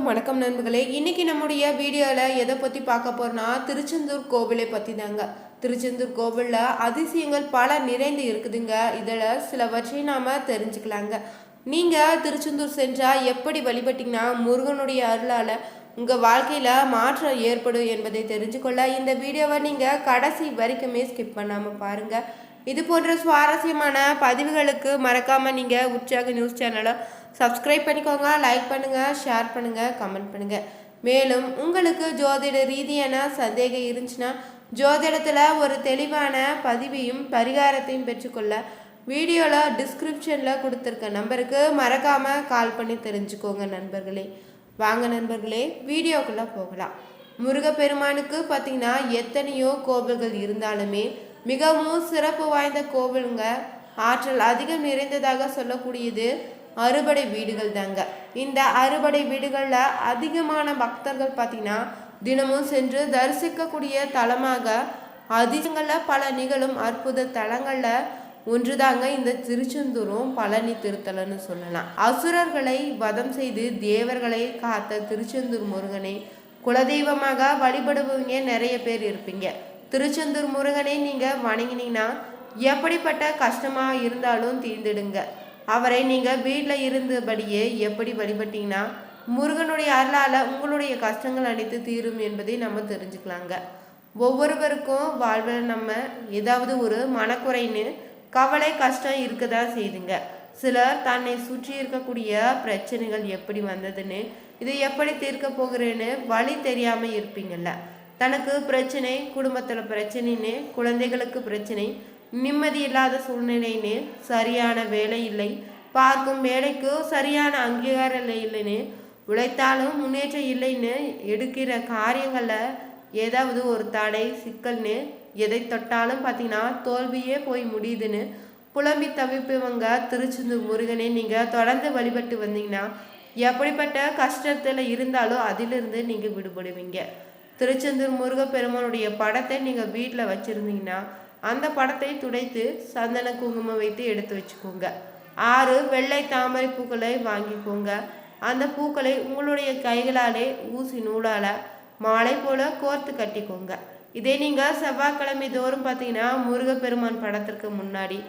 வணக்கம் நண்பர்களே. இன்னைக்கு நம்முடைய வீடியோவில் எதை பற்றி பார்க்க போறோம்னா திருச்செந்தூர் கோவிலை பற்றி தாங்க. திருச்செந்தூர் கோவிலில் அதிசயங்கள் பல நிறைந்து இருக்குதுங்க. இதில் சிலவற்றை நாம் தெரிஞ்சுக்கலாங்க. நீங்கள் திருச்செந்தூர் சென்றால் எப்படி வழிபட்டிங்கன்னா முருகனுடைய அருளால் உங்கள் வாழ்க்கையில் மாற்றம் ஏற்படும் என்பதை தெரிஞ்சுக்கொள்ள இந்த வீடியோவை நீங்கள் கடைசி வரைக்குமே ஸ்கிப் பண்ணாமல் பாருங்கள். இது போன்ற சுவாரஸ்யமான பதிவுகளுக்கு மறக்காமல் நீங்கள் உற்சாக நியூஸ் சேனலை சப்ஸ்கிரைப் பண்ணிக்கோங்க, லைக் பண்ணுங்கள், ஷேர் பண்ணுங்கள், கமெண்ட் பண்ணுங்கள். மேலும் உங்களுக்கு ஜோதிட ரீதியான சந்தேகம் இருந்துச்சுன்னா ஜோதிடத்தில் ஒரு தெளிவான பதிவையும் பரிகாரத்தையும் பெற்றுக்கொள்ள வீடியோவில் டிஸ்கிரிப்ஷனில் கொடுத்துருக்க நம்பருக்கு மறக்காமல் கால் பண்ணி தெரிஞ்சுக்கோங்க நண்பர்களே. வாங்க நண்பர்களே, வீடியோக்குள்ளே போகலாம். முருகப்பெருமானுக்கு பார்த்திங்கன்னா எத்தனையோ கோவில்கள் இருந்தாலுமே மிகவும் சிறப்பு வாய்ந்த கோவிலுங்க, ஆற்றல் அதிகம் நிறைந்ததாக சொல்லக்கூடியது அறுபடை வீடுகள் தாங்க. இந்த அறுபடை வீடுகளில் அதிகமான பக்தர்கள் பார்த்திங்கன்னா தினமும் சென்று தரிசிக்கக்கூடிய தலமாக அதிகங்களில் பல நிகழும் அற்புத தலங்களில் ஒன்றுதாங்க இந்த திருச்செந்தூரும் பழனி திருத்தலன்னு சொல்லலாம். அசுரர்களை வதம் செய்து தேவர்களை காத்த திருச்செந்தூர் முருகனை குலதெய்வமாக வழிபடுவவங்க நிறைய பேர் இருப்பீங்க. திருச்செந்தூர் முருகனை நீங்கள் வணங்கினீங்கன்னா எப்படிப்பட்ட கஷ்டமாக இருந்தாலும் தீர்ந்துடுங்க. அவரை நீங்கள் வீட்டில் இருந்தபடியே எப்படி வழிபட்டீங்கன்னா முருகனுடைய அருளால் உங்களுடைய கஷ்டங்கள் அனைத்து தீரும் என்பதை நம்ம தெரிஞ்சுக்கலாங்க. ஒவ்வொருவருக்கும் வாழ்வில் நம்ம ஏதாவது ஒரு மனக்குறைன்னு கவலை கஷ்டம் இருக்கதான் செய்துங்க. சிலர் தன்னை சுற்றி இருக்கக்கூடிய பிரச்சனைகள் எப்படி வந்ததுன்னு இதை எப்படி தீர்க்க போகிறேன்னு வழி தெரியாமல் இருப்பீங்கள்ல. தனக்கு பிரச்சனை, குடும்பத்தில் பிரச்சனைன்னு, குழந்தைகளுக்கு பிரச்சனை, நிம்மதி இல்லாத சூழ்நிலைன்னு, சரியான வேலை இல்லை, பார்க்கும் வேலைக்கு சரியான அங்கீகாரம் இல்லைன்னு, உழைத்தாலும் முன்னேற்றம் இல்லைன்னு, எடுக்கிற காரியங்களில் ஏதாவது ஒரு தடை சிக்கல்னு, எதை தொட்டாலும் பார்த்தீங்கன்னா தோல்வியே போய் முடியுதுன்னு புலம்பி தவிப்பவங்க திருச்செந்தூர் முருகனை நீங்கள் தொடர்ந்து வழிபட்டு வந்தீங்கன்னா எப்படிப்பட்ட கஷ்டத்தில் இருந்தாலும் அதிலிருந்து நீங்கள் விடுபடுவீங்க. திருச்செந்தூர் முருகப்பெருமானுடைய படத்தை நீங்கள் வீட்டில் வச்சுருந்தீங்கன்னா அந்த படத்தை துடைத்து சந்தன குங்குமம் வைத்து எடுத்து வச்சுக்கோங்க. 6 வெள்ளை தாமரை பூக்களை வாங்கிக்கோங்க. அந்த பூக்களை உங்களுடைய கைகளாலே ஊசி நூலால் மாலை போல் கோர்த்து கட்டிக்கோங்க. இதே நீங்கள் செவ்வாய்க்கிழமை தோறும் பார்த்தீங்கன்னா முருகப்பெருமான் படத்திற்கு முன்னாடி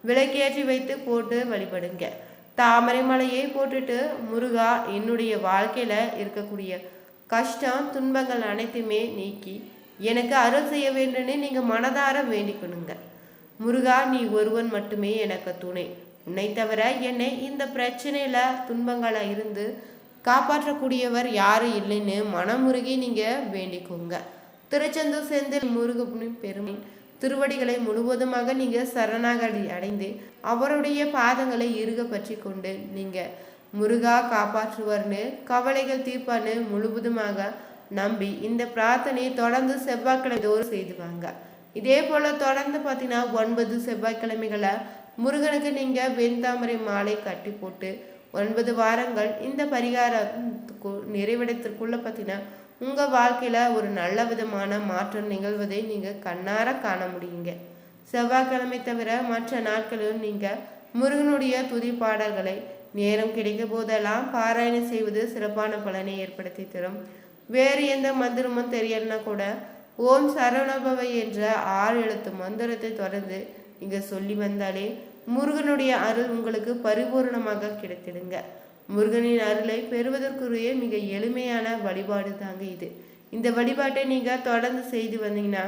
விளக்கேற்றி வைத்து போட்டு வழிபடுங்க. தாமரை மலையை போட்டுட்டு முருகா, என்னுடைய வாழ்க்கையில் இருக்கக்கூடிய கஷ்டம் துன்பங்கள் அனைத்துமே நீக்கி எனக்கு அருள் செய்ய வேண்டும்னு நீங்கள் மனதார வேண்டிக்கணுங்க. முருகா, நீ ஒருவன் மட்டுமே எனக்கு துணை, உன்னை தவிர என்னை இந்த பிரச்சனையில் துன்பங்களை இருந்து காப்பாற்றக்கூடியவர் யாரும் இல்லைன்னு மனமுருகி நீங்கள் வேண்டிக்கோங்க. திருச்செந்தூர் செந்தில் முருகனின் பெருமை திருவடிகளை முழுவதுமாக நீங்கள் சரணாகதி அடைந்து அவருடைய பாதங்களை இறுக பற்றி கொண்டு நீங்கள் முருகா காப்பாற்றுவார்னு கவலைகள் தீர்ப்பான்னு முழுவதுமாக நம்பி இந்த பிரார்த்தனையை தொடர்ந்து செவ்வாய்க்கிழமை தோறும் செய்துவாங்க. இதே போல் தொடர்ந்து பார்த்தீங்கன்னா 9 செவ்வாய்க்கிழமைகளை முருகனுக்கு நீங்கள் வெண்தாமரை மாலை கட்டி போட்டு 9 வாரங்கள் இந்த பரிகாரம் நிறைவேறத்திற்குள்ளே பார்த்தீங்கன்னா உங்கள் வாழ்க்கையில் ஒரு நல்ல விதமான மாற்றம் நிகழ்வதை நீங்கள் கண்ணார காண முடியுங்க. செவ்வாய்க்கிழமை தவிர மற்ற நாட்களிலும் நீங்கள் முருகனுடைய துதி பாடல்களை நேரம் கிடைக்கும் போதெல்லாம் பாராயணம் செய்வது சிறப்பான பலனை ஏற்படுத்தி தரும். வேறு எந்த மந்திரமும் தெரியலனா கூட ஓம் சரவணபவ என்ற 6 எழுத்து மந்திரத்தை தொடர்ந்து நீங்கள் சொல்லி வந்தாலே முருகனுடைய அருள் உங்களுக்கு பரிபூர்ணமாக கிடைத்திடுங்க. முருகனின் அருளை பெறுவதற்குரிய மிக எளிமையான வழிபாடு தாங்க இது. இந்த வழிபாட்டை நீங்கள் தொடர்ந்து செய்து வந்தீங்கன்னா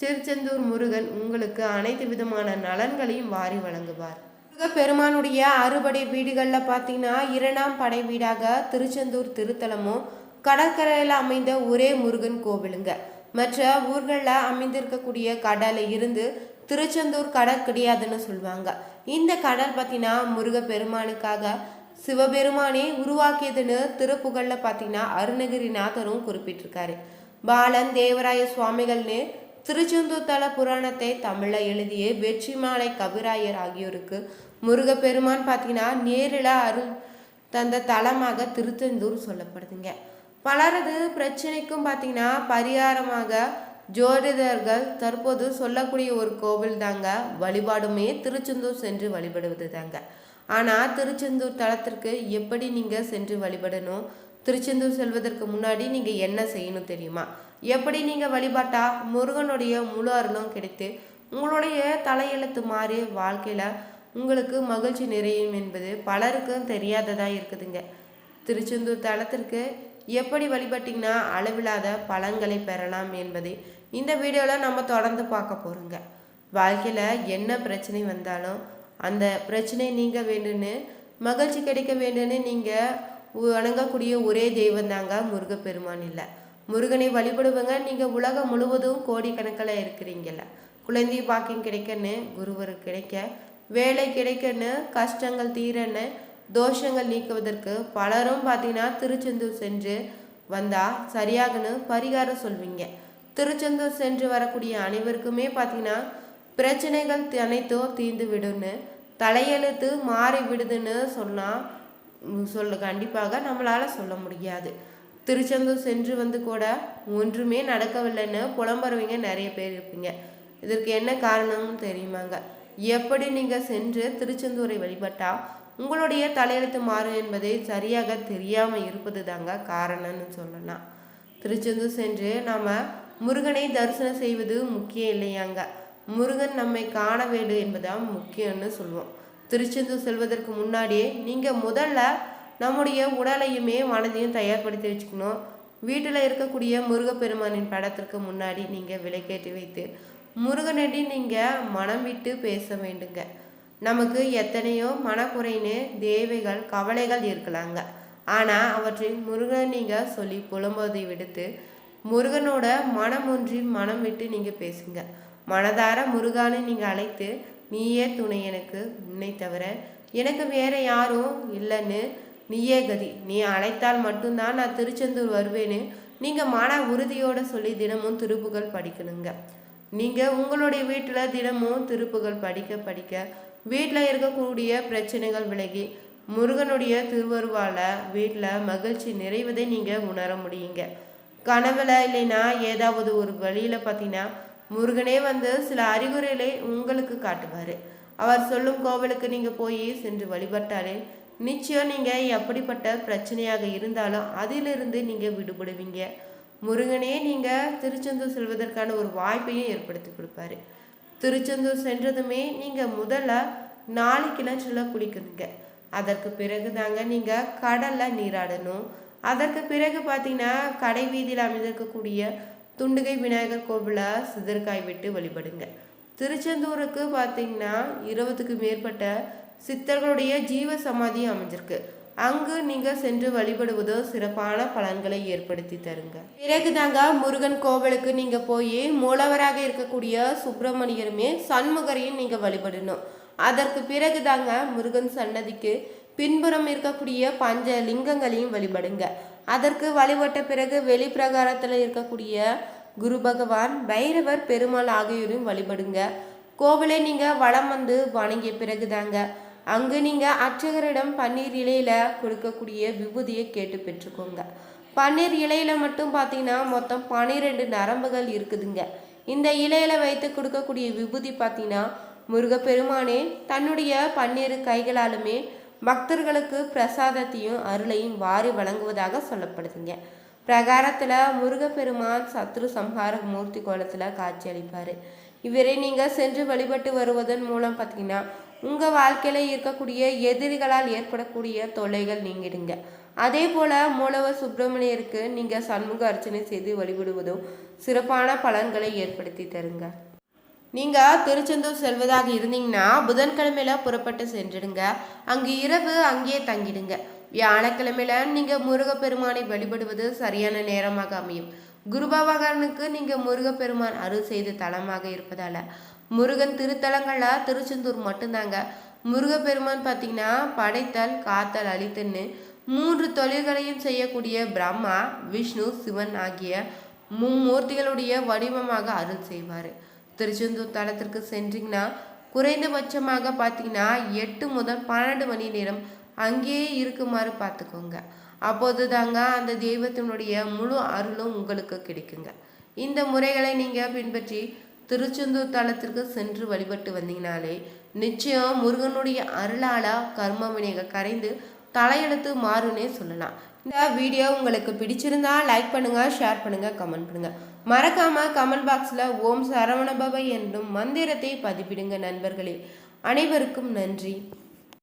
திருச்செந்தூர் முருகன் உங்களுக்கு அனைத்து விதமான நலன்களையும் வாரி வழங்குவார். முருகப்பெருமானுடைய அறுபடை வீடுகளில் பார்த்தீங்கன்னா 2ஆம் படை வீடாக திருச்செந்தூர் திருத்தலமும் கடற்கரையில் அமைந்த ஒரே முருகன் கோவிலுங்க. மற்ற ஊர்களில் அமைந்திருக்கக்கூடிய கடலில் இருந்து திருச்செந்தூர் கடல் கிடையாதுன்னு சொல்லுவாங்க. இந்த கடல் பார்த்தீங்கன்னா முருகப்பெருமானுக்காக சிவபெருமானே உருவாக்கியதுன்னு திருப்புகழில் பார்த்தீங்கன்னா அருணகிரிநாதரும் குறிப்பிட்டிருக்காரு. பாலன் தேவராய சுவாமிகள்னு திருச்செந்தூர் தல புராணத்தை தமிழில் எழுதிய வெற்றிமாலை கவிராயர் ஆகியோருக்கு முருகப்பெருமான் பார்த்தீங்கன்னா நேரில் அருள் தந்த தலமாக திருச்செந்தூர் சொல்லப்படுதுங்க. பலரது பிரச்சனைக்கும் பார்த்தீங்கன்னா பரிகாரமாக ஜோதிடர்கள் தற்போது சொல்லக்கூடிய ஒரு கோவில் தாங்க. வழிபாடுமே திருச்செந்தூர் சென்று வழிபடுவது தாங்க. ஆனால் திருச்செந்தூர் தலத்திற்கு எப்படி நீங்கள் சென்று வழிபடணும், திருச்செந்தூர் செல்வதற்கு முன்னாடி நீங்கள் என்ன செய்யணும் தெரியுமா? எப்படி நீங்கள் வழிபாட்டா முருகனுடைய முழு அருளும் கிடைத்து உங்களுடைய தலையெழுத்து மாறி வாழ்க்கையில் உங்களுக்கு மகிழ்ச்சி நிறையும் என்பது பலருக்கும் தெரியாததாக இருக்குதுங்க. திருச்செந்தூர் தலத்திற்கு எப்படி வழிபட்டிங்கன்னா அளவில்லாத பலன்களை பெறலாம் என்பதை இந்த வீடியோவில் நம்ம தொடர்ந்து பார்க்க போகிறோங்க. வாழ்க்கையில் என்ன பிரச்சனை வந்தாலும் அந்த பிரச்சனை நீங்க வேண்டும்னு மகிழ்ச்சி கிடைக்க வேண்டும்னு நீங்கள் வணங்கக்கூடிய ஒரே தெய்வம் தாங்க முருகப்பெருமான். இல்லை, முருகனை வழிபடுவங்க நீங்கள் உலகம் முழுவதும் கோடிக்கணக்கில் இருக்கிறீங்கல்ல. குழந்தை பாக்கியம் கிடைக்கன்னு, குருவர் கிடைக்க, வேலை கிடைக்கன்னு, கஷ்டங்கள் தீரன்னு, தோஷங்கள் நீக்குவதற்கு பலரும் பார்த்தீங்கன்னா திருச்செந்தூர் சென்று வந்தால் சரியாகன்னு பரிகாரம் சொல்வீங்க. திருச்செந்தூர் சென்று வரக்கூடிய அனைவருக்குமே பார்த்தீங்கன்னா பிரச்சனைகள் அனைத்தும் தீர்ந்து விடுன்னு, தலையெழுத்து மாறி விடுதுன்னு சொன்னால் கண்டிப்பாக நம்மளால் சொல்ல முடியாது. திருச்செந்தூர் சென்று வந்து கூட ஒன்றுமே நடக்கவில்லைன்னு புலம்புறவங்க நிறைய பேர் இருப்பீங்க. இதற்கு என்ன காரணம்னு தெரியுமாங்க? எப்படி நீங்கள் சென்று திருச்செந்தூரை வழிபட்டால் உங்களுடைய தலையெழுத்து மாறும் என்பதை சரியாக தெரியாமல் இருப்பது தாங்க காரணம்னு சொல்லலாம். திருச்செந்தூர் சென்று நாம் முருகனை தரிசனம் செய்வது முக்கியம் இல்லையாங்க, முருகன் நம்மை காண வேண்டும் என்பதுதான் முக்கியம்னு சொல்லுவோம். திருச்செந்தூர் செல்வதற்கு முன்னாடியே நீங்கள் முதல்ல நம்முடைய உடலையுமே மனதையும் தயார்படுத்தி வச்சுக்கணும். வீட்டில் இருக்கக்கூடிய முருகப்பெருமானின் படத்திற்கு முன்னாடி நீங்கள் விளக்கேற்றி வைத்து முருகனடி நீங்கள் மனம் விட்டு பேச வேண்டுங்க. நமக்கு எத்தனையோ மனக்குறைன்னு தேவைகள் கவலைகள் இருக்கலாங்க. ஆனால் அவற்றை முருகன் நீங்கள் சொல்லி புலம்புவதை விடுத்து முருகனோட மனம் ஒன்றி மனம் விட்டு நீங்கள் பேசுங்க. மனதார முருகான்னு நீங்கள் அழைத்து, நீயே துணை எனக்கு, உன்னை தவிர எனக்கு வேற யாரும் இல்லைன்னு, நீயே கதி, நீ அழைத்தால் மட்டும்தான் நான் திருச்செந்தூர் வருவேன்னு நீங்கள் மன உறுதியோடு சொல்லி தினமும் திருப்புகள் படிக்கணுங்க. நீங்கள் உங்களுடைய வீட்டில் தினமும் திருப்புகள் படிக்க படிக்க வீட்டில் இருக்கக்கூடிய பிரச்சனைகள் விலகி முருகனுடைய திருவருவால் வீட்டில் மகிழ்ச்சி நிறைவதை நீங்கள் உணர முடியுங்க. கனவுல இல்லைன்னா ஏதாவது ஒரு வழியில் பார்த்தீங்கன்னா முருகனே வந்து சில அறிகுறிகளை உங்களுக்கு காட்டுவார். அவர் சொல்லும் கோவிலுக்கு நீங்கள் போய் சென்று வழிபட்டாலே நிச்சயம் நீங்கள் எப்படிப்பட்ட பிரச்சனையாக இருந்தாலும் அதிலிருந்து நீங்கள் விடுபடுவீங்க. முருகனே நீங்கள் திருச்செந்தூர் செல்வதற்கான ஒரு வாய்ப்பையும் ஏற்படுத்தி கொடுப்பாரு. திருச்செந்தூர் சென்றதுமே நீங்கள் முதல்ல 4 கிணற்றுல குளிக்கணுங்க. அதற்கு பிறகு தாங்க நீங்கள் கடலில் நீராடணும். அதற்கு பிறகு பார்த்தீங்கன்னா கடை வீதியில் அமைந்திருக்கக்கூடிய துண்டுகை விநாயகர் கோவிலை சிதற்காய் விட்டு வழிபடுங்க. திருச்செந்தூருக்கு பார்த்தீங்கன்னா 20க்கு மேற்பட்ட சித்தர்களுடைய ஜீவ சமாதி அமைஞ்சிருக்கு. அங்கு நீங்கள் சென்று வழிபடுவதோ சிறப்பான பலன்களை ஏற்படுத்தி தருங்க. பிறகு தாங்க முருகன் கோவிலுக்கு நீங்கள் போய் மூலவராக இருக்கக்கூடிய சுப்பிரமணியருமே சண்முகரையும் நீங்கள் வழிபடணும். அதற்கு பிறகு தாங்க முருகன் சன்னதிக்கு பின்புறம் இருக்கக்கூடிய பஞ்ச லிங்கங்களையும் வழிபடுங்க. அதற்கு வழிபட்ட பிறகு வெளிப்பிரகாரத்தில் இருக்கக்கூடிய குரு பகவான், பைரவர், பெருமாள் ஆகியோரையும் வழிபடுங்க. கோவிலை நீங்கள் வலம் வந்து வணங்கிய பிறகு தாங்க அங்கு நீங்கள் அர்ச்சகரிடம் பன்னீர் இலையில கொடுக்கக்கூடிய விபூதியை கேட்டு பெற்றுக்கோங்க. பன்னீர் இலையில மட்டும் பார்த்தீங்கன்னா மொத்தம் 12 நரம்புகள் இருக்குதுங்க. இந்த இலையில வைத்து கொடுக்கக்கூடிய விபூதி பார்த்தீங்கன்னா முருகப்பெருமானே தன்னுடைய பன்னீர் கைகளாலுமே பக்தர்களுக்கு பிரசாதத்தையும் அருளையும் வாரி வழங்குவதாக சொல்லப்படுதுங்க. பிரகாரத்தில் முருகப்பெருமான் சத்ரு சம்ஹார மூர்த்தி கோலத்தில் காட்சி அளிப்பார். இவரை நீங்கள் சென்று வழிபட்டு வருவதன் மூலம் பார்த்தீங்கன்னா உங்கள் வாழ்க்கையில் இருக்கக்கூடிய எதிரிகளால் ஏற்படக்கூடிய தொல்லைகள் நீங்கிடுங்க. அதே போல் மூலவர் சுப்பிரமணியருக்கு நீங்கள் சண்முக அர்ச்சனை செய்து வழிபடுவதும் சிறப்பான பலன்களை ஏற்படுத்தி தருங்க. நீங்கள் திருச்செந்தூர் செல்வதாக இருந்தீங்கன்னா புதன்கிழமையில புறப்பட்டு சென்றுடுங்க. அங்கு இரவு அங்கேயே தங்கிடுங்க. வியாழக்கிழமையில நீங்கள் முருகப்பெருமானை வழிபடுவது சரியான நேரமாக அமையும். குரு பகவானுக்கு நீங்கள் முருகப்பெருமான் அருள் செய்த தலமாக இருப்பதால முருகன் திருத்தலங்களில் திருச்செந்தூர் மட்டும்தாங்க. முருகப்பெருமான் பார்த்தீங்கன்னா படைத்தல், காத்தல், அழித்தல்னு 3 தொழில்களையும் செய்யக்கூடிய பிரம்மா, விஷ்ணு, சிவன் ஆகிய மும்மூர்த்திகளுடைய வடிவமாக அருள் செய்வார். திருச்செந்தூர் தலத்திற்கு சென்றீங்கன்னா குறைந்தபட்சமாக பார்த்தீங்கன்னா 8 முதல் 12 மணி நேரம் அங்கேயே இருக்குமாறு பார்த்துக்கோங்க. அப்போது தாங்க அந்த தெய்வத்தினுடைய முழு அருளும் உங்களுக்கு கிடைக்குங்க. இந்த முறைகளை நீங்கள் பின்பற்றி திருச்செந்தூர் தலத்திற்கு சென்று வழிபட்டு வந்தீங்கனாலே நிச்சயம் முருகனுடைய அருளால கர்ம வினைகள் கரைந்து தலையெழுத்து மாறுனே சொல்லலாம். இந்த வீடியோ உங்களுக்கு பிடிச்சிருந்தா லைக் பண்ணுங்க, ஷேர் பண்ணுங்க, கமெண்ட் பண்ணுங்க. மறக்காம கமெண்ட் பாக்ஸ்ல ஓம் சரவணபவ என்னும் மந்திரத்தை பதிப்பிடுங்க நண்பர்களே. அனைவருக்கும் நன்றி.